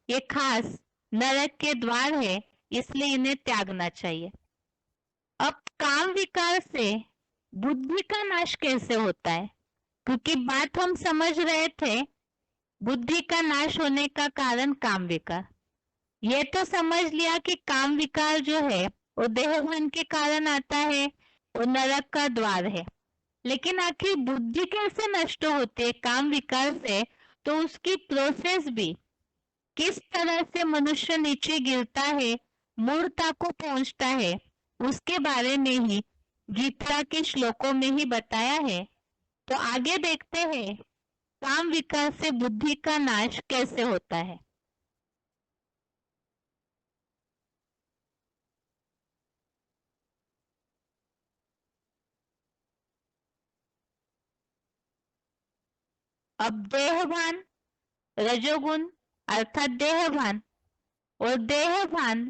ये खास नरक के द्वार है, इसलिए इन्हें त्यागना चाहिए। अब काम विकार से बुद्धि का नाश कैसे होता है, क्योंकि बात हम समझ रहे थे बुद्धि का नाश होने का कारण काम विकार। ये तो समझ लिया कि काम विकार जो है वो देहभान के कारण आता है, वो नरक का द्वार है। लेकिन आखिर बुद्धि कैसे नष्ट होती है काम विकार से, तो उसकी प्रोसेस भी, किस तरह से मनुष्य नीचे गिरता है मूर्खता को पहुंचता है, उसके बारे में ही गीता के श्लोकों में ही बताया है। तो आगे देखते हैं काम विकार से बुद्धि का नाश कैसे होता है। अब देहभान रजोगुण अर्थात देहभान, और देहभान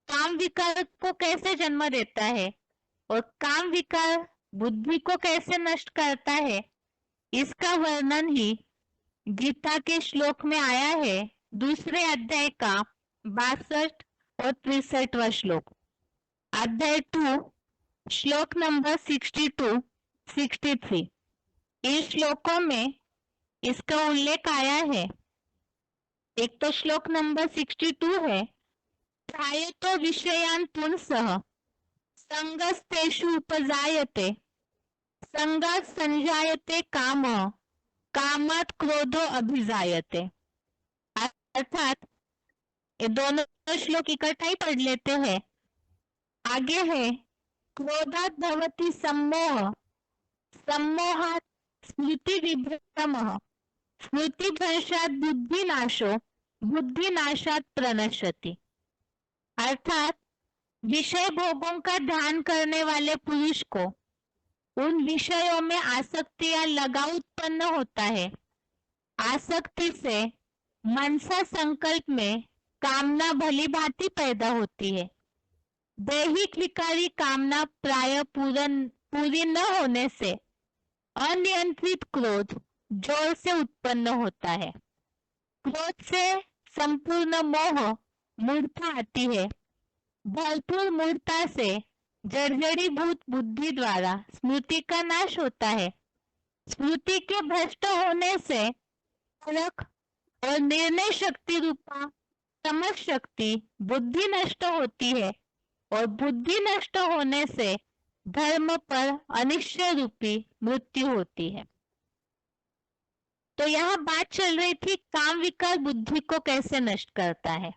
काम विकार को कैसे जन्म देता है और काम विकार बुद्धि को कैसे नष्ट करता है, इसका वर्णन ही गीता के श्लोक में आया है। दूसरे अध्याय का 62 और 63वां श्लोक, अध्याय 2 श्लोक नंबर 62 63। इन श्लोकों में इसका उल्लेख आया है। एक तो श्लोक नंबर 62 है, ध्यायतो विषयान् पुंसः संगस्तेषु उपजायते संगात् संजायते कामः कामात् क्रोधो अभिजायते। अर्थात ये दोनों श्लोक इकट्ठा ही पढ़ लेते हैं। आगे है क्रोधात् भवति सम्मोह सम्मोहात् स्मृति विभ्रमः स्मृति भ्रंशात् बुद्धिनाशो बुद्धिनाशात् प्रणश्यति। अर्थात विषय भोगों का ध्यान करने वाले पुरुष को उन विषयों में आसक्ति या लगाव उत्पन्न होता है। आसक्ति से मनसा संकल्प में कामना भली भांति पैदा होती है। दैहिक विकारी कामना प्राय पूरी न होने से अनियंत्रित क्रोध जोर से उत्पन्न होता है। क्रोध से संपूर्ण मोह मूर्छा आती है। भरपूर मूर्छा से जर्जरीभूत बुद्धि द्वारा स्मृति का नाश होता है। स्मृति के भ्रष्ट होने से परख और निर्णय शक्ति रूपा समझ शक्ति बुद्धि नष्ट होती है और बुद्धि नष्ट होने से धर्म पर अनिश्चय रूपी मृत्यु होती है। तो यहाँ बात चल रही थी काम विकार बुद्धि को कैसे नष्ट करता है।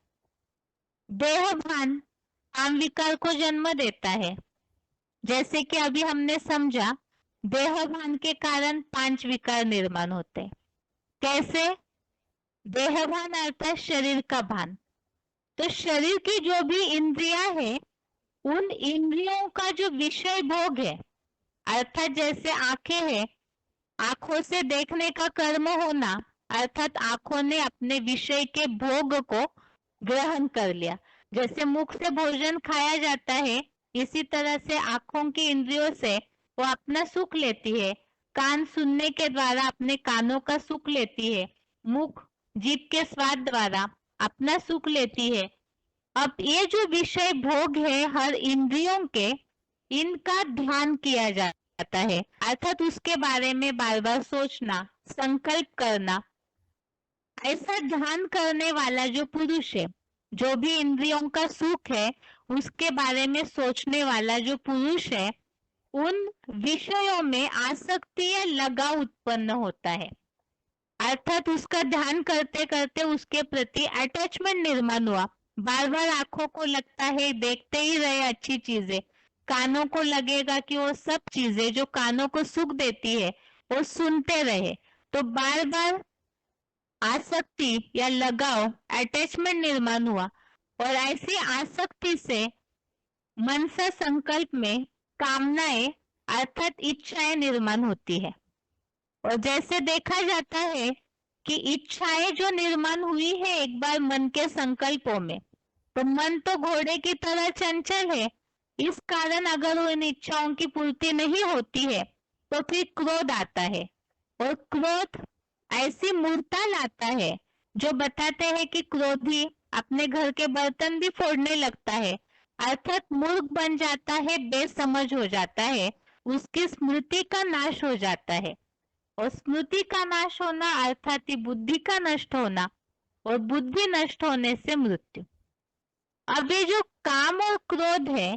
देहभान काम विकार को जन्म देता है। जैसे कि अभी हमने समझा देहभान के कारण 5 विकार निर्माण होते हैं। कैसे? देहभान अर्थात शरीर का भान। तो शरीर की जो भी इंद्रियां है उन इंद्रियों का जो विषय भोग है, अर्थात जैसे आंखें हैं, आंखों से देखने का कर्म होना, अर्थात आंखों ने अपने विषय के भोग को ग्रहण कर लिया। जैसे मुख से भोजन खाया जाता है इसी तरह से आंखों की इंद्रियों से वो अपना सुख लेती है, कान सुनने के द्वारा अपने कानों का सुख लेती है, मुख जीभ के स्वाद द्वारा अपना सुख लेती है। अब ये जो विषय भोग है हर इंद्रियों के, इनका ध्यान किया जाता है, अर्थात उसके बारे में बार बार सोचना, संकल्प करना। ऐसा ध्यान करने वाला जो पुरुष है, जो भी इंद्रियों का सुख है उसके बारे में सोचने वाला जो पुरुष है, उन विषयों में आसक्ति या लगाव उत्पन्न होता है, अर्थात उसका ध्यान करते करते उसके प्रति अटैचमेंट निर्माण हुआ। बार बार आंखों को लगता है देखते ही रहे अच्छी चीजें, कानों को लगेगा कि वो सब चीजें जो कानों को सुख देती है वो सुनते रहे, तो बार बार आसक्ति या लगाव, अटैचमेंट निर्माण हुआ, और ऐसी आसक्ति से मनसा संकल्प में कामनाएं अर्थात इच्छाएं निर्माण होती है। और जैसे देखा जाता है कि इच्छाएं जो निर्माण हुई है एक बार मन के संकल्पों में, तो मन तो घोड़े की तरह चंचल है, इस कारण अगर उन इच्छाओं की पूर्ति नहीं होती है तो फिर क्रोध आता है, और क्रोध ऐसी मूर्ता लाता है जो बताते हैं कि क्रोधी अपने घर के बर्तन भी फोड़ने लगता है, अर्थात मूर्ख बन जाता है, बेसमझ हो जाता है, उसकी स्मृति का नाश हो जाता है, और स्मृति का नाश होना अर्थात बुद्धि का नष्ट होना, और बुद्धि नष्ट होने से मृत्यु। अब ये जो काम और क्रोध है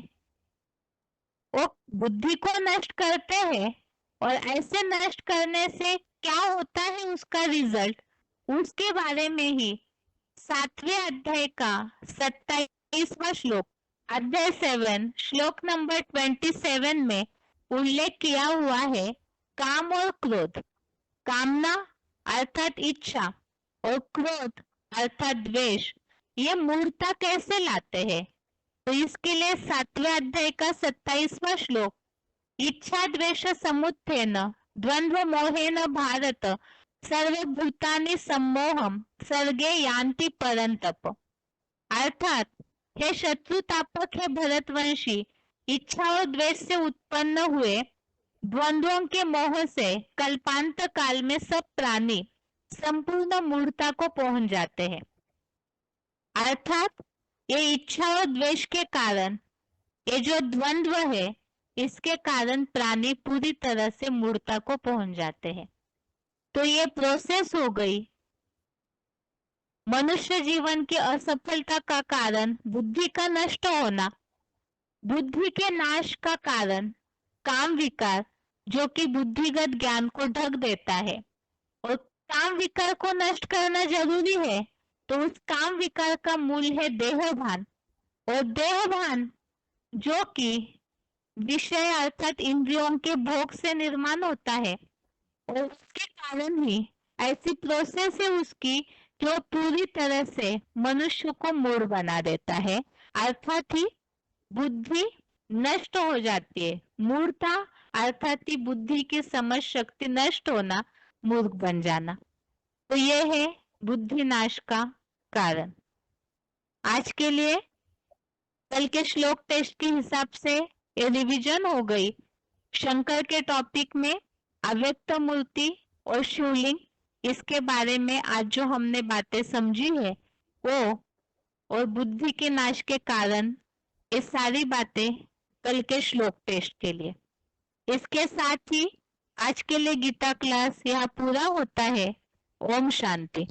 वो बुद्धि को नष्ट करते हैं, और ऐसे नष्ट करने से क्या होता है उसका रिजल्ट, उसके बारे में ही 7वें अध्याय का 27वां श्लोक, अध्याय 7 श्लोक नंबर 27 में उल्लेख किया हुआ है। काम और क्रोध, कामना अर्थात इच्छा और क्रोध अर्थात द्वेष, ये मूर्ता कैसे लाते हैं, तो इसके लिए 7वें अध्याय का 27वां श्लोक, इच्छा द्वेष समुत्थेन द्वंद्व मोहेन भारत सर्वभूतानि सम्मोहम सर्गे यान्ति परंतप, अर्थात हे शत्रुतापक है भरतवंशी, इच्छा और द्वेष से उत्पन्न हुए द्वंद्वों के मोह से कल्पांत काल में सब प्राणी संपूर्ण मूर्ता को पहुंच जाते हैं, अर्थात ये इच्छा और द्वेष के कारण, ये जो द्वंद्व है इसके कारण प्राणी पूरी तरह से मूर्ता को पहुंच जाते हैं। तो ये प्रोसेस हो गई। मनुष्य जीवन की असफलता का कारण बुद्धि का नष्ट होना, बुद्धि के नाश का कारण काम विकार जो कि बुद्धिगत ज्ञान को ढक देता है, और काम विकार को नष्ट करना जरूरी है, तो उस काम विकार का मूल है देहभान, और देहभान जो कि विषय अर्थात इंद्रियों के भोग से निर्माण होता है, और उसके कारण ही ऐसी प्रोसेस है उसकी जो पूरी तरह से मनुष्य को मूढ़ बना देता है, अर्थात ही बुद्धि नष्ट हो जाती है, मूर्खता अर्थात ही बुद्धि की समझ शक्ति नष्ट होना, मूर्ख बन जाना। तो यह है बुद्धि नाश का कारण। आज के लिए कल के श्लोक टेस्ट के हिसाब से ये रिवीजन हो गई। शंकर के टॉपिक में अव्यक्त मूर्ति और शिवलिंग, इसके बारे में आज जो हमने बातें समझी है वो, और बुद्धि के नाश के कारण, ये सारी बातें कल के श्लोक टेस्ट के लिए। इसके साथ ही आज के लिए गीता क्लास यहाँ पूरा होता है। ओम शांति।